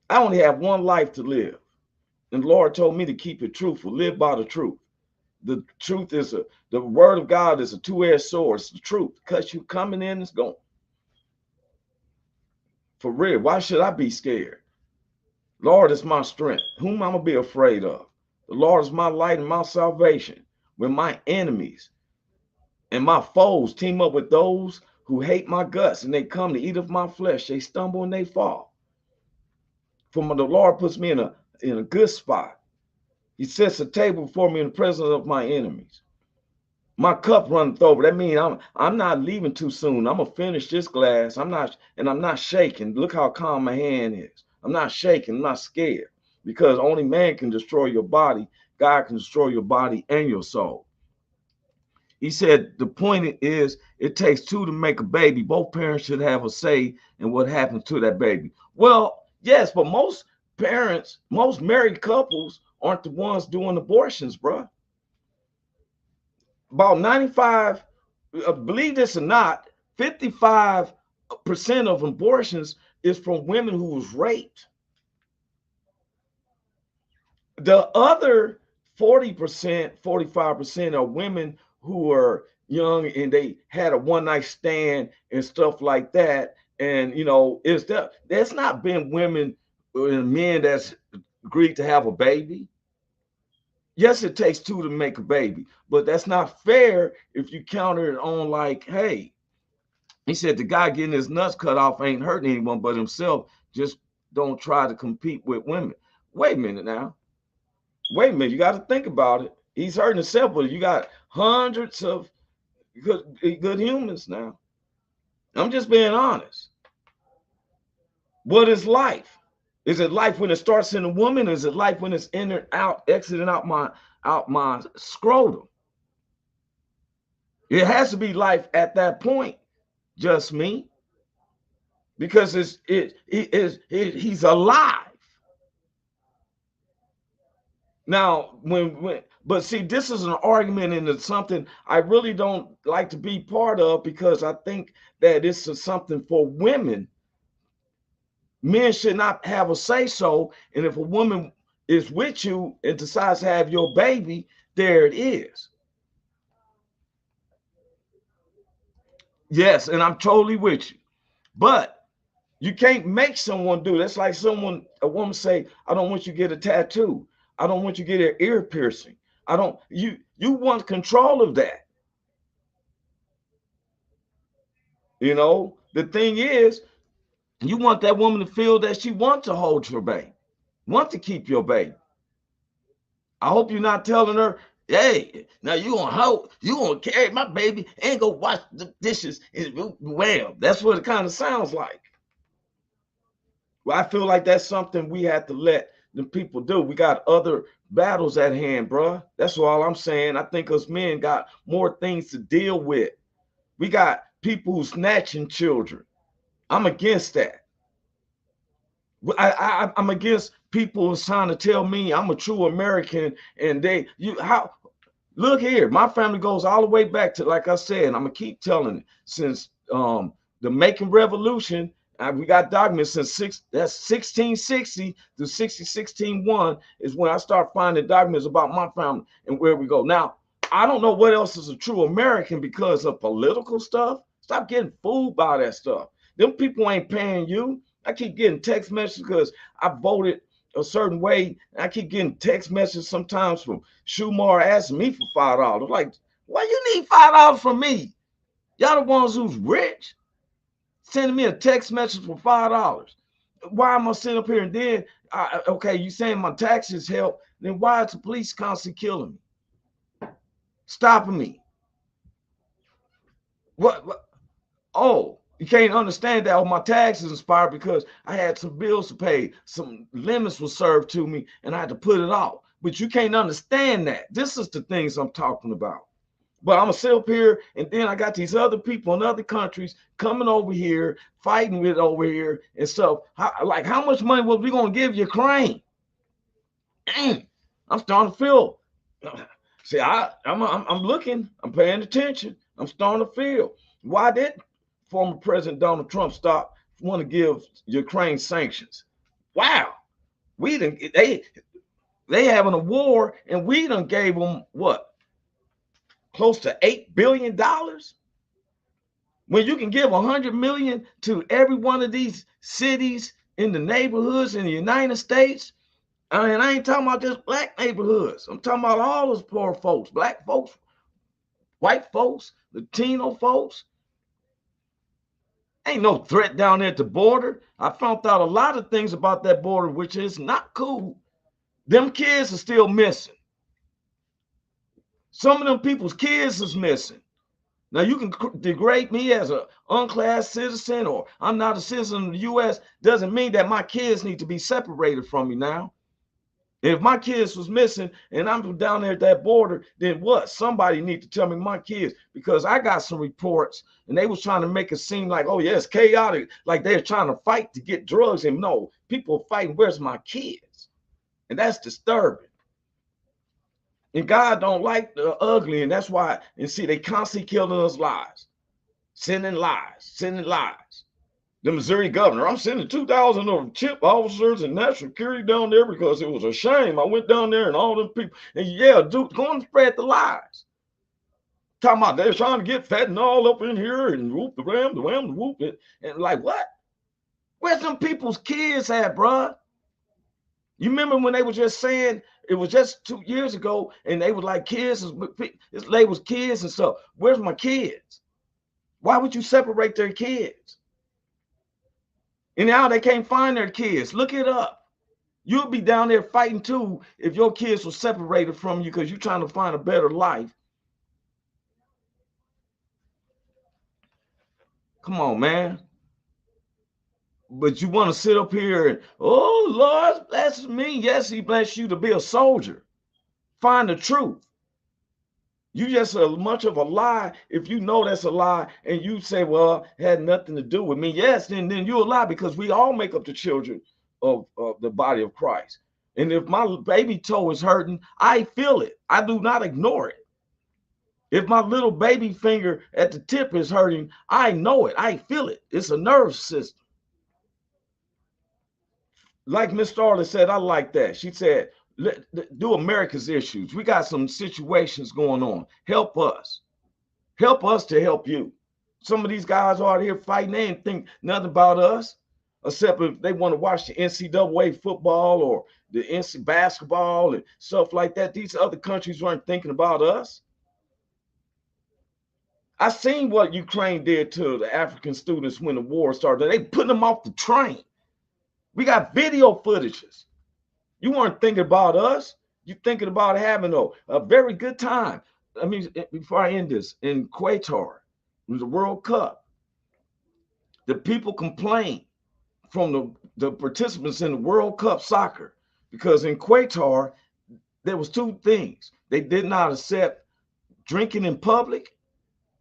I only have one life to live. And the Lord told me to keep it truthful, live by the truth. The truth is the word of God is a two-edged sword. It's the truth. Because you coming in, it's going. For real. Why should I be scared? Lord is my strength. Whom I'm going to be afraid of? The Lord is my light and my salvation. When my enemies and my foes team up with those who hate my guts and they come to eat of my flesh, they stumble and they fall. For the Lord puts me in a good spot. He sets a table before me in the presence of my enemies. My cup runneth over. That means I'm not leaving too soon. I'm gonna finish this glass. I'm not shaking. Look how calm my hand is. I'm not shaking. I'm not scared, because only man can destroy your body. God can destroy your body and your soul. He said the point is, it takes two to make a baby. Both parents should have a say in what happens to that baby. Well, yes, but most parents, most married couples aren't the ones doing abortions, bro. About 95, believe this or not, 55% of abortions is from women who was raped. The other 40%, 45% are women who are young and they had a one-night stand and stuff like that. And there's not been women and men that's agreed to have a baby. Yes, it takes two to make a baby, but that's not fair if you counter it on like, hey, he said the guy getting his nuts cut off ain't hurting anyone but himself. Just don't try to compete with women. Wait a minute now. Wait a minute. You got to think about it. He's hurting himself, but you got hundreds of good humans now. I'm just being honest. What is life? Is it life when it starts in a woman? Is it life when it's in and out, exiting out my scrotum? It has to be life at that point. Just me, because he's alive. Now, but see, this is an argument and it's something I really don't like to be part of, because I think that this is something for women. Men should not have a say so. And if a woman is with you and decides to have your baby, there it is. Yes, and I'm totally with you. But you can't make someone do. That's like a woman say, I don't want you to get a tattoo. I don't want you to get an ear piercing. You want control of that. The thing is, you want that woman to feel that she wants to hold your baby, want to keep your baby. I hope you're not telling her, hey, now you gonna carry my baby and go wash the dishes. Well, that's what it kind of sounds like. Well, I feel like that's something we have to let the people do. We got other battles at hand, bro. That's all I'm saying. I think us men got more things to deal with. We got people who snatching children. I'm against that. I'm against people who's trying to tell me I'm a true American and look here, my family goes all the way back to, like I said, I'm gonna keep telling it, since the Macon Revolution. We got documents since 1660 to 1661 is when I start finding documents about my family and where we go. Now, I don't know what else is a true American because of political stuff. Stop getting fooled by that stuff. Them people ain't paying you. I keep getting text messages because I voted a certain way. I keep getting text messages sometimes from Schumer asking me for $5. Like, why you need $5 from me? Y'all the ones who's rich, sending me a text message for $5. Why am I sitting up here and then, okay, you saying my taxes help, then why is the police constantly killing me? Stopping me? What? Oh, you can't understand that. Oh, my taxes inspired because I had some bills to pay. Some limits were served to me and I had to put it off. But you can't understand that. This is the things I'm talking about. But I'm going to sit up here, and then I got these other people in other countries coming over here, fighting with over here and stuff. How much money was we going to give Ukraine? Dang, I'm starting to feel. See, I'm looking. I'm paying attention. I'm starting to feel. Why did former President Donald Trump want to give Ukraine sanctions? Wow. They having a war, and we done gave them what? Close to $8 billion. When you can give 100 million to every one of these cities in the neighborhoods in the United States, and I ain't talking about just black neighborhoods. I'm talking about all those poor folks, black folks, white folks, Latino folks. Ain't no threat down there at the border. I found out a lot of things about that border, which is not cool. Them kids are still missing. Some of them people's kids is missing. Now, you can degrade me as an unclassed citizen, or I'm not a citizen of the U.S. Doesn't mean that my kids need to be separated from me now. If my kids was missing and I'm down there at that border, then what? Somebody need to tell me my kids, because I got some reports and they was trying to make it seem like, oh, yeah, it's chaotic, like they're trying to fight to get drugs. And no, people are fighting, where's my kids? And that's disturbing. And God don't like the ugly, and that's why, and see, they constantly killing us lies, sending lies. The Missouri governor, I'm sending 2,000 of CHIP officers and national security down there because it was a shame. I went down there and all them people, and yeah, dude, go and spread the lies. Talking about they're trying to get fentanyl up in here and whoop the ram, the wham, the whoop it. And like, what? Where's them people's kids at, bruh? You remember when they were just saying, it was just 2 years ago, and they were like, kids, this lady was kids and stuff. Where's my kids? Why would you separate their kids? And now they can't find their kids. Look it up. You'll be down there fighting too if your kids were separated from you because you're trying to find a better life. Come on, man. But you want to sit up here and, oh, Lord bless me. Yes, he bless you to be a soldier. Find the truth. You just as much of a lie if you know that's a lie and you say, well, it had nothing to do with me. Yes, then you're a lie, because we all make up the children of the body of Christ. And if my baby toe is hurting, I feel it. I do not ignore it. If my little baby finger at the tip is hurting, I know it. I feel it. It's a nerve system. Like Miss Starler said, I like that. She said, do America's issues. We got some situations going on. Help us. Help us to help you. Some of these guys are out here fighting. They ain't think nothing about us, except if they want to watch the NCAA football or the NCAA basketball and stuff like that. These other countries weren't thinking about us. I seen what Ukraine did to the African students when the war started. They put them off the train. We got video footages. You weren't thinking about us. You're thinking about having a very good time. I mean, before I end this, in Qatar, it was the World Cup. The people complained from the participants in the World Cup soccer, because in Qatar, there was two things. They did not accept drinking in public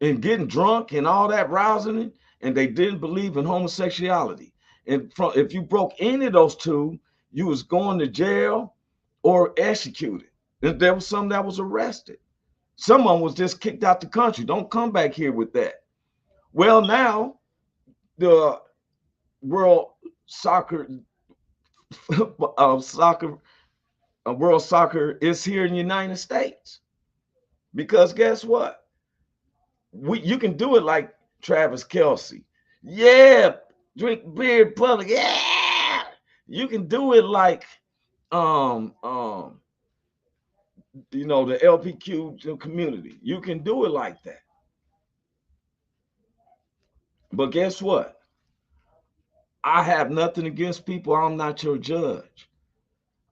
and getting drunk and all that rousing, and they didn't believe in homosexuality. And if you broke any of those two, you was going to jail or executed. And there was some that was arrested. Someone was just kicked out the country. Don't come back here with that. Well, now the World Soccer World Soccer is here in the United States. Because guess what? You can do it like Travis Kelce. Yeah, drink beer in public. Yeah. You can do it like the LPQ community. You can do it like that. But guess what? I have nothing against people. I'm not your judge.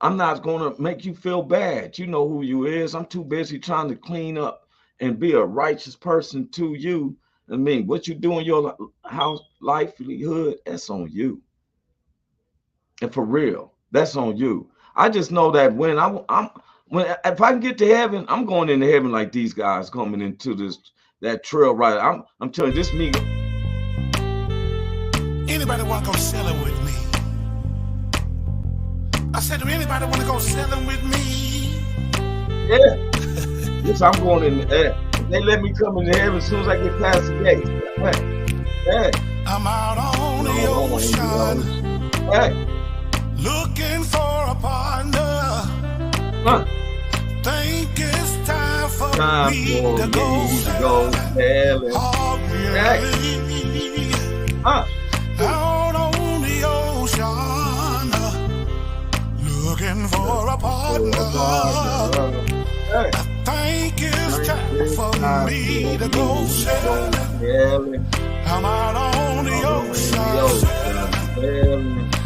I'm not going to make you feel bad. You know who you is. I'm too busy trying to clean up and be a righteous person to you. I mean, what you do in your house livelihood, that's on you. And for real, that's on you. I just know that when if I can get to heaven, I'm going into heaven like these guys coming into that trail ride. I'm telling you, this me. Anybody want to go sailing with me? I said, do anybody want to go sailing with me? Yeah. Yes, I'm going in there. They let me come into heaven as soon as I get past the gate. Hey. I'm out on the ocean. Hey. Looking for a partner. Think it's time for me to go sailing. Oh, Out on the ocean, looking for a partner. I think it's time for me to go sailing. I'm out on the ocean.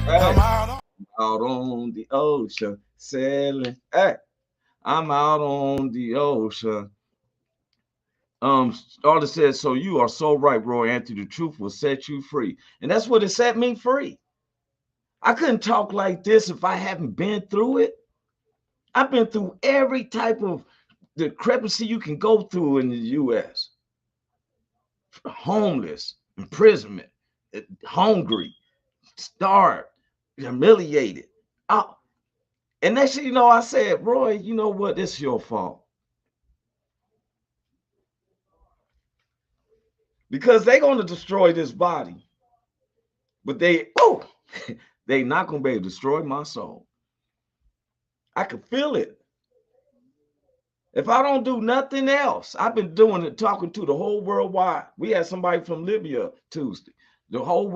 I'm out on the ocean sailing. Hey, I'm out on the ocean. Artist says, so you are so right, Roy Anthony. The truth will set you free. And that's what it set me free. I couldn't talk like this if I haven't been through it. I've been through every type of discrepancy you can go through in the U.S. Homeless, imprisonment, hungry, starved, humiliated. Oh, and next thing you know, I said, Roy, you know what? It's your fault. Because they're going to destroy this body. But they're not going to be able to destroy my soul. I can feel it. If I don't do nothing else, I've been doing it, talking to the whole worldwide. We had somebody from Libya Tuesday. The whole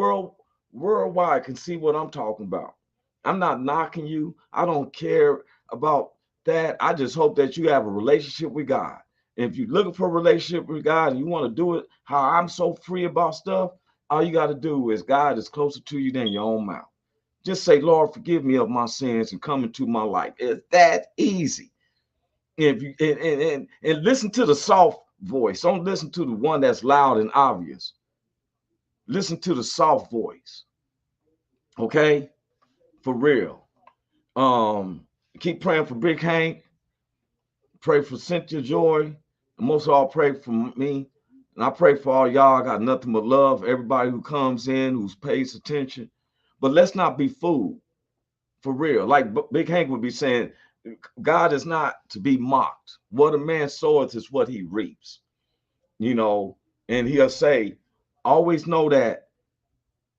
worldwide can see what I'm talking about. I'm not knocking you. I don't care about that. I just hope that you have a relationship with God. If you're looking for a relationship with God and you want to do it how I'm so free about stuff, all you got to do is God is closer to you than your own mouth. Just say, Lord, forgive me of my sins and come into my life. It's that easy. If you and listen to the soft voice. Don't listen to the one that's loud and obvious. Listen to the soft voice. Okay? For real. Keep praying for Big Hank. Pray for Cynthia Joy. And most of all, pray for me. And I pray for all y'all. I got nothing but love. Everybody who comes in, who pays attention. But let's not be fooled. For real. Like Big Hank would be saying, God is not to be mocked. What a man soweth is what he reaps. You know, and he'll say, always know that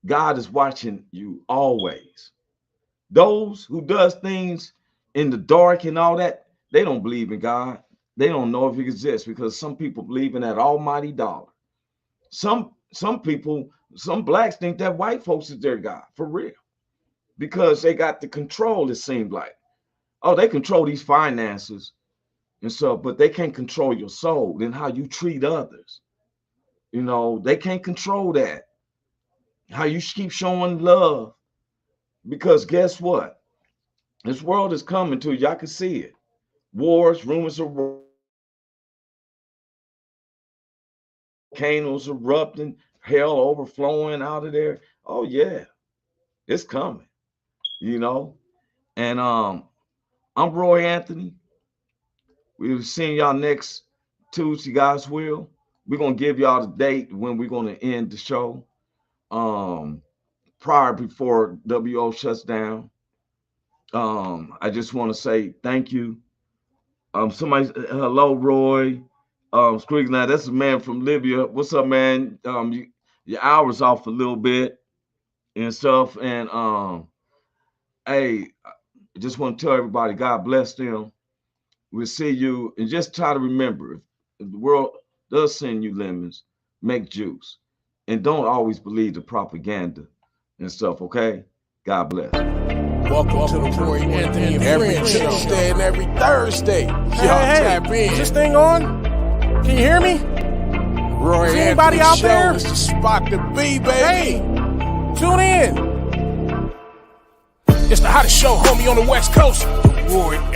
God is watching you always. Those who does things in the dark and all that, they don't believe in God. They don't know if he exists, because some people believe in that almighty dollar. Some people, some blacks think that white folks is their God, for real. Because they got the control, it seems like. Oh, they control these finances and stuff, but they can't control your soul and how you treat others. You know, they can't control that. How you keep showing love. Because guess what? This world is coming to you. I can see it. Wars, rumors of volcanoes erupting, hell overflowing out of there. Oh yeah, it's coming. You know, and I'm Roy Anthony. We'll see y'all next Tuesday, God's will. We're gonna give y'all the date when we're gonna end the show. Before WO shuts down. I just want to say thank you. Somebody, hello, Roy. Squeak, now that's a man from Libya. What's up, man? Your hours off a little bit and stuff. And hey, I just want to tell everybody, God bless them. We'll see you. And just try to remember, if the world does send you lemons, make juice. And don't always believe the propaganda and stuff, okay? God bless. Welcome to the Roy Anthony every Tuesday and every Thursday. Y'all tap in. Is this thing on? Can you hear me? Roy Is anybody Anthony out Show there? is the spot to be, baby. Hey, tune in. It's the hottest show, homie, on the West Coast. The Roy